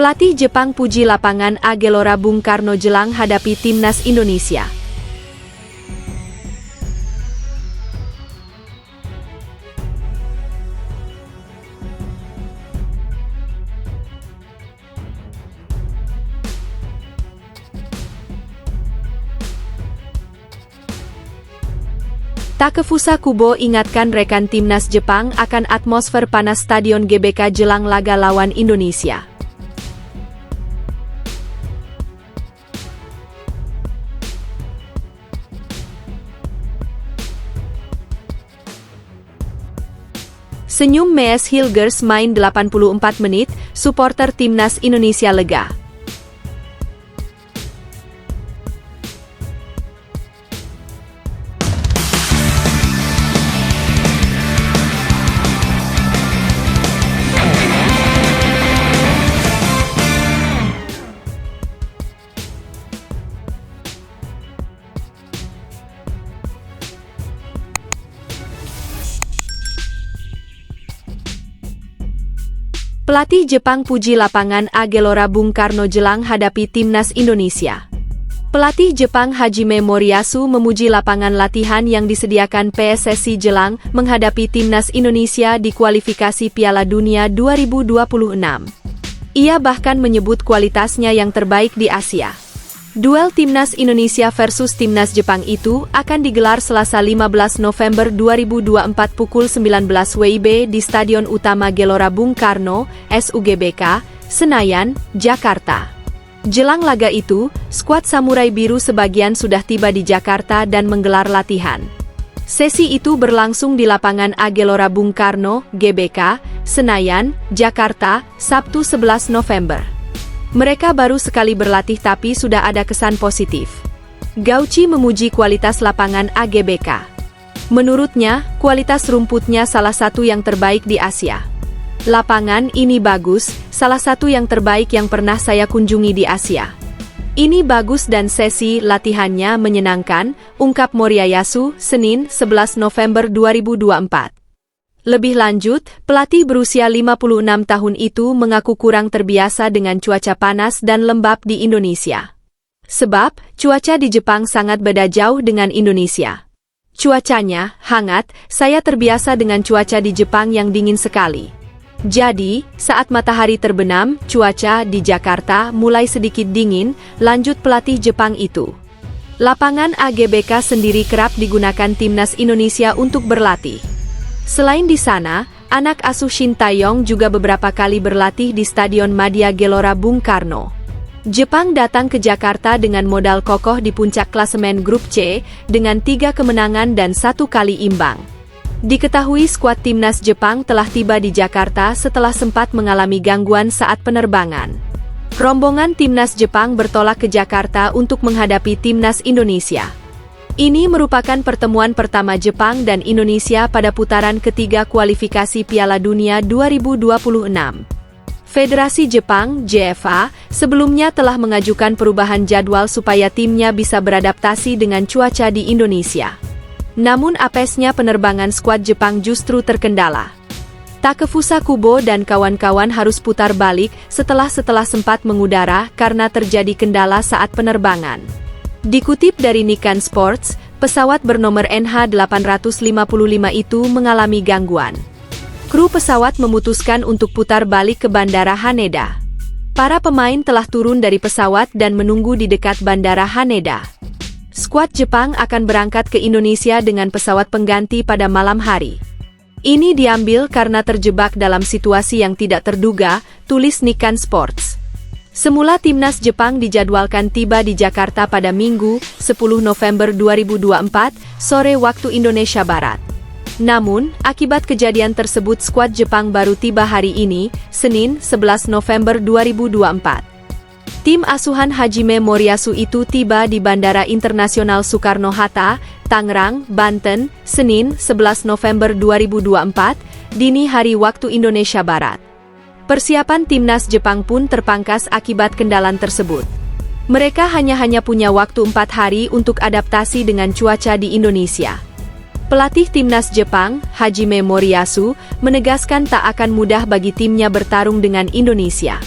Pelatih Jepang puji lapangan A Gelora Bung Karno jelang hadapi Timnas Indonesia. Takefusa Kubo ingatkan rekan Timnas Jepang akan atmosfer panas Stadion GBK jelang laga lawan Indonesia. Senyum Mees Hilgers main 84 menit, suporter Timnas Indonesia lega. Pelatih Jepang puji lapangan A Gelora Bung Karno jelang hadapi Timnas Indonesia. Pelatih Jepang Hajime Moriyasu memuji lapangan latihan yang disediakan PSSI jelang menghadapi Timnas Indonesia di kualifikasi Piala Dunia 2026. Ia bahkan menyebut kualitasnya yang terbaik di Asia. Duel Timnas Indonesia versus Timnas Jepang itu akan digelar Selasa 15 November 2024 pukul 19 WIB di Stadion Utama Gelora Bung Karno, SUGBK, Senayan, Jakarta. Jelang laga itu, skuad Samurai Biru sebagian sudah tiba di Jakarta dan menggelar latihan. Sesi itu berlangsung di lapangan A Gelora Bung Karno, GBK, Senayan, Jakarta, Sabtu 11 November. Mereka baru sekali berlatih tapi sudah ada kesan positif. Gauchi memuji kualitas lapangan AGBK. Menurutnya, kualitas rumputnya salah satu yang terbaik di Asia. Lapangan ini bagus, salah satu yang terbaik yang pernah saya kunjungi di Asia. Ini bagus dan sesi latihannya menyenangkan, ungkap Moriyasu, Senin, 11 November 2024. Lebih lanjut, pelatih berusia 56 tahun itu mengaku kurang terbiasa dengan cuaca panas dan lembab di Indonesia. Sebab, cuaca di Jepang sangat beda jauh dengan Indonesia. Cuacanya hangat, saya terbiasa dengan cuaca di Jepang yang dingin sekali. Jadi, saat matahari terbenam, cuaca di Jakarta mulai sedikit dingin, lanjut pelatih Jepang itu. Lapangan AGBK sendiri kerap digunakan Timnas Indonesia untuk berlatih. Selain di sana, anak asuh Shin Tae-yong juga beberapa kali berlatih di Stadion Madia Gelora Bung Karno. Jepang datang ke Jakarta dengan modal kokoh di puncak klasemen Grup C, dengan 3 kemenangan dan 1 kali imbang. Diketahui skuad Timnas Jepang telah tiba di Jakarta setelah sempat mengalami gangguan saat penerbangan. Rombongan Timnas Jepang bertolak ke Jakarta untuk menghadapi Timnas Indonesia. Ini merupakan pertemuan pertama Jepang dan Indonesia pada putaran ketiga kualifikasi Piala Dunia 2026. Federasi Jepang, JFA, sebelumnya telah mengajukan perubahan jadwal supaya timnya bisa beradaptasi dengan cuaca di Indonesia. Namun apesnya penerbangan skuad Jepang justru terkendala. Takefusa Kubo dan kawan-kawan harus putar balik setelah sempat mengudara karena terjadi kendala saat penerbangan. Dikutip dari Nikkan Sports, pesawat bernomor NH855 itu mengalami gangguan. Kru pesawat memutuskan untuk putar balik ke Bandara Haneda. Para pemain telah turun dari pesawat dan menunggu di dekat Bandara Haneda. Skuad Jepang akan berangkat ke Indonesia dengan pesawat pengganti pada malam hari. Ini diambil karena terjebak dalam situasi yang tidak terduga, tulis Nikkan Sports. Semula Timnas Jepang dijadwalkan tiba di Jakarta pada Minggu, 10 November 2024, sore waktu Indonesia Barat. Namun, akibat kejadian tersebut skuad Jepang baru tiba hari ini, Senin, 11 November 2024. Tim asuhan Hajime Moriyasu itu tiba di Bandara Internasional Soekarno-Hatta, Tangerang, Banten, Senin, 11 November 2024, dini hari waktu Indonesia Barat. Persiapan Timnas Jepang pun terpangkas akibat kendala tersebut. Mereka hanya punya waktu 4 hari untuk adaptasi dengan cuaca di Indonesia. Pelatih Timnas Jepang, Hajime Moriyasu, menegaskan tak akan mudah bagi timnya bertarung dengan Indonesia.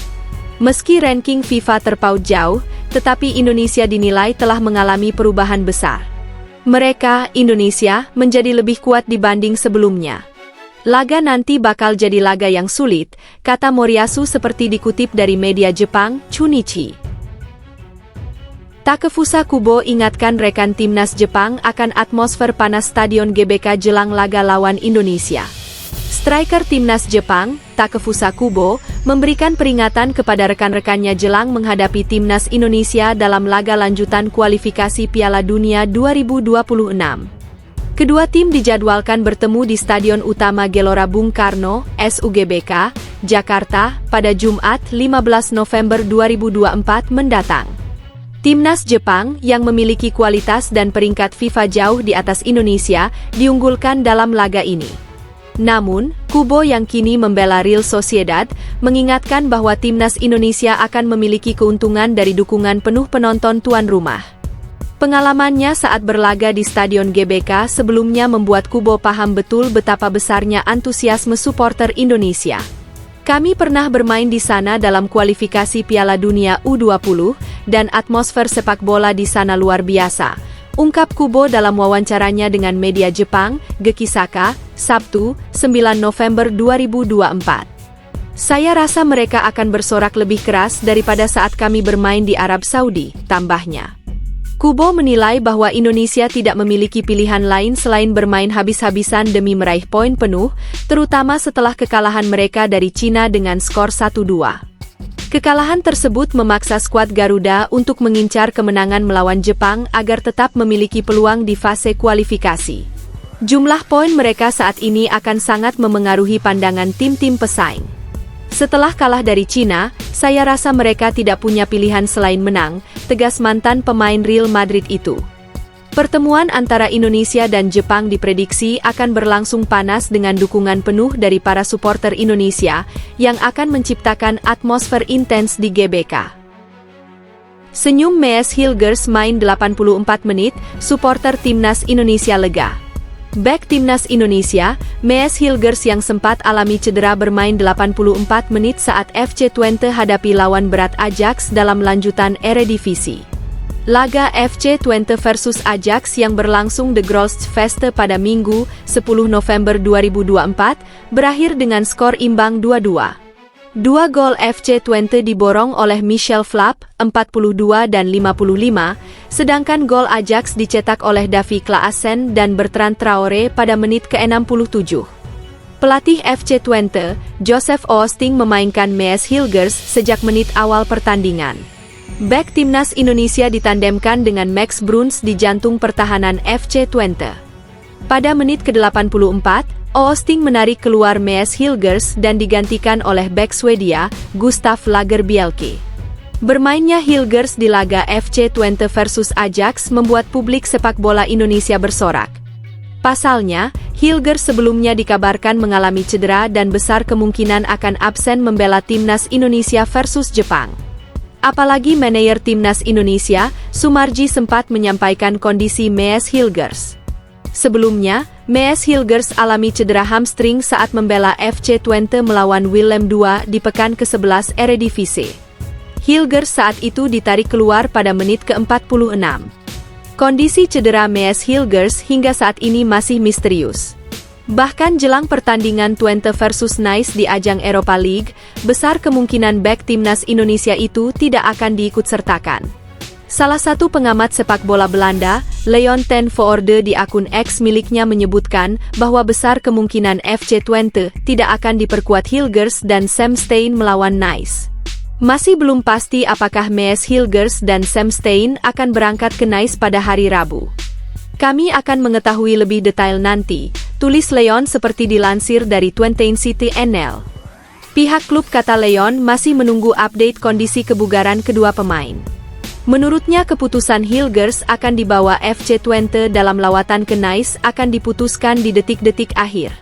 Meski ranking FIFA terpaut jauh, tetapi Indonesia dinilai telah mengalami perubahan besar. Mereka, Indonesia, menjadi lebih kuat dibanding sebelumnya. Laga nanti bakal jadi laga yang sulit, kata Moriyasu seperti dikutip dari media Jepang, Chunichi. Takefusa Kubo ingatkan rekan timnas Jepang akan atmosfer panas Stadion GBK jelang laga lawan Indonesia. Striker timnas Jepang, Takefusa Kubo, memberikan peringatan kepada rekan-rekannya jelang menghadapi timnas Indonesia dalam laga lanjutan kualifikasi Piala Dunia 2026. Kedua tim dijadwalkan bertemu di Stadion Utama Gelora Bung Karno, SUGBK, Jakarta, pada Jumat 15 November 2024 mendatang. Timnas Jepang, yang memiliki kualitas dan peringkat FIFA jauh di atas Indonesia, diunggulkan dalam laga ini. Namun, Kubo yang kini membela Real Sociedad, mengingatkan bahwa timnas Indonesia akan memiliki keuntungan dari dukungan penuh penonton tuan rumah. Pengalamannya saat berlaga di Stadion GBK sebelumnya membuat Kubo paham betul betapa besarnya antusiasme supporter Indonesia. Kami pernah bermain di sana dalam kualifikasi Piala Dunia U20, dan atmosfer sepak bola di sana luar biasa, ungkap Kubo dalam wawancaranya dengan media Jepang, Gekisaka, Sabtu, 9 November 2024. Saya rasa mereka akan bersorak lebih keras daripada saat kami bermain di Arab Saudi, tambahnya. Kubo menilai bahwa Indonesia tidak memiliki pilihan lain selain bermain habis-habisan demi meraih poin penuh, terutama setelah kekalahan mereka dari Cina dengan skor 1-2. Kekalahan tersebut memaksa skuad Garuda untuk mengincar kemenangan melawan Jepang agar tetap memiliki peluang di fase kualifikasi. Jumlah poin mereka saat ini akan sangat memengaruhi pandangan tim-tim pesaing. Setelah kalah dari Cina, saya rasa mereka tidak punya pilihan selain menang, tegas mantan pemain Real Madrid itu. Pertemuan antara Indonesia dan Jepang diprediksi akan berlangsung panas dengan dukungan penuh dari para supporter Indonesia, yang akan menciptakan atmosfer intens di GBK. Senyum Mees Hilgers main 84 menit, supporter timnas Indonesia lega. Bek timnas Indonesia, Mees Hilgers yang sempat alami cedera bermain 84 menit saat FC Twente hadapi lawan berat Ajax dalam lanjutan Eredivisie. Laga FC Twente versus Ajax yang berlangsung The Grosvesten pada Minggu, 10 November 2024, berakhir dengan skor imbang 2-2. Dua gol FC Twente diborong oleh Michel Flapp, 42 dan 55, sedangkan gol Ajax dicetak oleh Davy Klaassen dan Bertrand Traoré pada menit ke-67. Pelatih FC Twente, Joseph Oosting memainkan Mees Hilgers sejak menit awal pertandingan. Bek timnas Indonesia ditandemkan dengan Max Bruns di jantung pertahanan FC Twente. Pada menit ke-84, Oosting menarik keluar Mees Hilgers dan digantikan oleh bek Swedia, Gustav Lagerbielke. Bermainnya Hilgers di laga FC Twente versus Ajax membuat publik sepak bola Indonesia bersorak. Pasalnya, Hilgers sebelumnya dikabarkan mengalami cedera dan besar kemungkinan akan absen membela timnas Indonesia versus Jepang. Apalagi manajer timnas Indonesia, Sumarji sempat menyampaikan kondisi Mees Hilgers. Sebelumnya, Mees Hilgers alami cedera hamstring saat membela FC Twente melawan Willem II di pekan ke-11 Eredivisie. Hilgers saat itu ditarik keluar pada menit ke-46. Kondisi cedera Mees Hilgers hingga saat ini masih misterius. Bahkan jelang pertandingan Twente versus Nice di ajang Europa League, besar kemungkinan bek timnas Indonesia itu tidak akan diikutsertakan. Salah satu pengamat sepak bola Belanda, Leon ten Voorde di akun X miliknya menyebutkan bahwa besar kemungkinan FC Twente tidak akan diperkuat Hilgers dan Sam Steyn melawan Nice. Masih belum pasti apakah Mees Hilgers dan Sam Steyn akan berangkat ke Nice pada hari Rabu. Kami akan mengetahui lebih detail nanti, tulis Leon seperti dilansir dari Twente City NL. Pihak klub kata Leon masih menunggu update kondisi kebugaran kedua pemain. Menurutnya keputusan Hilgers akan dibawa FC Twente dalam lawatan ke Nice akan diputuskan di detik-detik akhir.